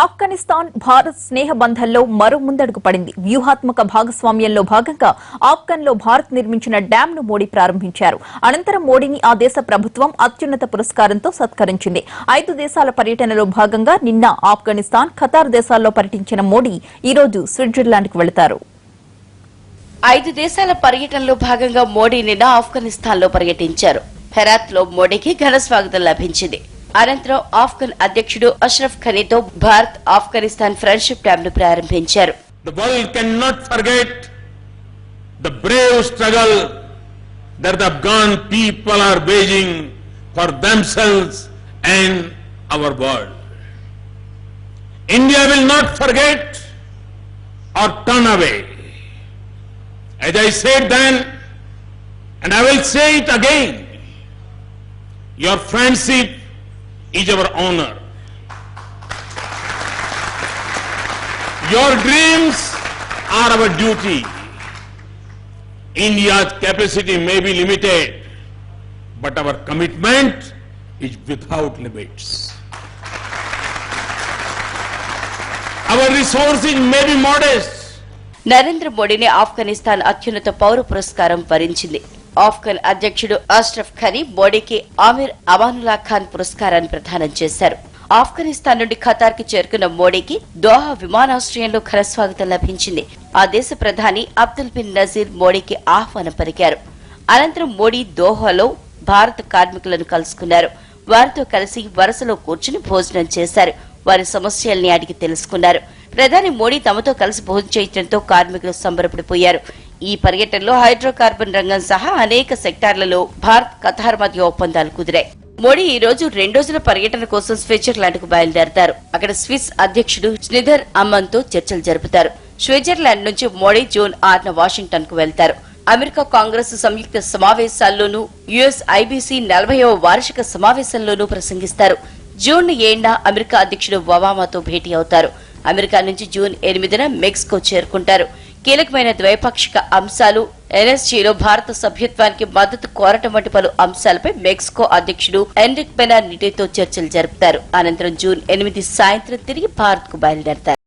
ఆఫ్ఘనిస్తాన్ భారత్ స్నేహ బంధంలో మరో ముందడుగు పడింది. వ్యూహాత్మక భాగస్వామ్యంలో భాగంగా ఆఫ్ఘన్లో భారత్ నిర్మించిన డ్యాంను మోడీ ప్రారంభించారు. అనంతరం మోడీని ఆ దేశ ప్రభుత్వం అత్యున్నత పురస్కారంతో సత్కరించింది. 5 దేశాల పర్యటనలో భాగంగా నిన్న ఆఫ్ఘనిస్తాన్, ఖతార్ దేశాల్లో పర్యటించిన మోడీ ఈ రోజు స్విట్జర్లాండ్కు వెళతారు. 5 దేశాల పర్యటనలో భాగంగా మోడీ నిన్న ఆఫ్ఘనిస్తాన్లో పర్యటించారు. హెరాత్లో మోడీకి ఘన స్వాగతం లభించింది. అనంతరం ఆఫ్ఘన్ అధ్యక్షుడు అష్రఫ్ ఘనీతో భారత్ ఆఫ్ఘనిస్తాన్ ఫ్రెండ్షిప్ డ్యాంను ప్రారంభించారు. The world cannot forget the brave struggle that the Afghan people are waging for themselves and our world. India will not forget or turn away. As I said then, and I will say it again, your friendship is our honor. Your dreams are our duty. India's capacity may be limited, but our commitment is without limits. Our resources may be modest. Narendra మోడీని ఆఫ్ఘనిస్తాన్ అత్యున్నత పౌర పురస్కారం వరించింది. ఆఫ్ఘన్ అధ్యక్షుడు అష్రఫ్ ఘనీ మోడీకి ఆమిర్ అమానుల్లా ఖాన్ పురస్కారాన్ని ప్రదానం చేశారు. ఆఫ్ఘనిస్తాన్ నుండి ఖతార్ కి చేరుకున్న మోడీకి దోహా విమానాశ్రయంలో ఘన స్వాగతం లభించింది. ఆ దేశ ప్రధాని అబ్దుల్ బిన్ నజీర్ మోడీకి ఆహ్వానం పలికారు. అనంతరం మోడీ దోహాలో భారత కార్మికులను కలుసుకున్నారు. వారితో కలిసి వరుసలో కూర్చుని భోజనం చేశారు. వారి సమస్యల్ని అడిగి తెలుసుకున్నారు. ప్రధాని మోడీ తమతో కలిసి భోజనం చేయడంతో కార్మికులు సంబరపడిపోయారు. ఈ పర్యటనలో హైడ్రోకార్బన్ రంగం సహా అనేక సెక్టార్లలో భారత్, ఖతార్ మధ్య ఒప్పందాలు కుదిరాయి. మోడీ ఈ రోజు 2 రోజుల పర్యటన కోసం స్విట్జర్లాండ్ కు బయలుదేరతారు. అక్కడ స్విస్ అధ్యక్షుడు స్నిదర్ అమ్మన్ తో చర్చలు జరుపుతారు. స్విట్జర్లాండ్ నుంచి మోడీ జూన్ 6న వాషింగ్టన్ కు వెళ్తారు. అమెరికా కాంగ్రెస్ సంయుక్త సమావేశాల్లోనూ యుఎస్ ఐబీసీ 40వ వార్షిక సమావేశంలోనూ ప్రసంగిస్తారు. జూన్ 7న అమెరికా అధ్యక్షుడు ఒబామాతో భేటీ అవుతారు. అమెరికా నుంచి జూన్ 8న మెక్సికో చేరుకుంటారు. కీలకమైన ద్వైపాక్షిక అంశాలు, ఎన్ఎస్జీలో భారత సభ్యత్వానికి మద్దతు కోరటం వంటి పలు అంశాలపై మెక్సికో అధ్యక్షుడు ఎన్రిక్ పెనా నిటోతో చర్చలు జరుపుతారు. అనంతరం జూన్ 8 సాయంత్రం తిరిగి భారత్ కు బయలుదేరతారు.